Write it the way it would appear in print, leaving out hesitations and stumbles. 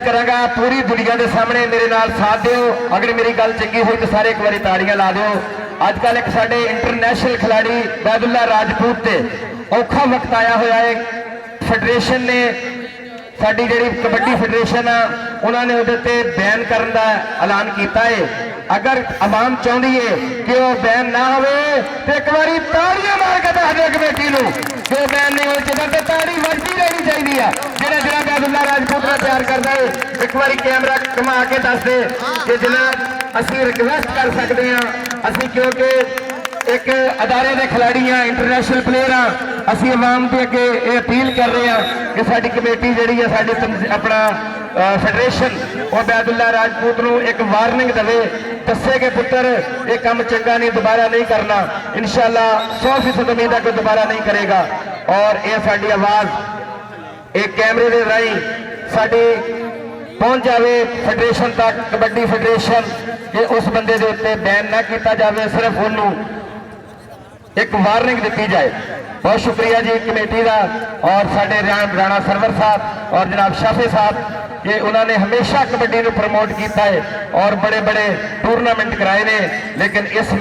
करांगा पूरी दुनिया के सामने मेरे नाल साथ दिओ। अगर मेरी गल चंगी हुई तो सारे एक बारी ताड़ियां ला दिओ। अजकल एक साडे इंटरनेशनल खिलाड़ी बैदुल्ला राजपूत ते औखा वक्त आया होया है। फेडरेशन ने साडी जिहड़ी कबड्डी फेडरेशन आ उन्होंने उहदे ते बैन करन दा ऐलान कीता है। अगर आवाम चाहती है कि वह बैन ना होवे तो एक बारी ताड़ियां मार के दस दे कमेटी नूं कि वह बैन नहीं होना चाहिए। तो ताड़ी वजदी रहनी चाहिए। जिहड़ा जिहड़ा बैदुल्ला राजपूत दा प्यार करता है एक बारी कैमरा घुमा के दस दे कि जिन्ना असीं रिक्वेस्ट कर सकते हैं। असीं क्योंकि एक अदारे के खिलाड़ी हाँ, इंटरनेशनल प्लेयर हाँ, असी आवाम के अगे ये अपील कर रहे हैं कि साडी कमेटी जिहड़ी है साडी अपना फेडरेशन और बैदुल्ला राजपूत नूं एक वार्निंग देवे, दसे कि पुत्र ये काम चंगा नहीं, दोबारा नहीं करना। इंशाअल्लाह 100% उम्मीद है कि दोबारा नहीं करेगा। और ये साडी आवाज़ एक कैमरे के राही साडी पहुँच जाए फेडरेशन तक, कबड्डी फेडरेशन कि उस बंदे के उत्ते बैन ना किया जाए, सिर्फ उन्होंने एक वार्निंग दी जाए। बहुत शुक्रिया जी कमेटी का और साडे राणा सरवर साहब और जनाब शाफे साहब कि उन्होंने हमेशा कबड्डी को प्रमोट किया है और बड़े बड़े टूरनामेंट कराए ने। लेकिन इस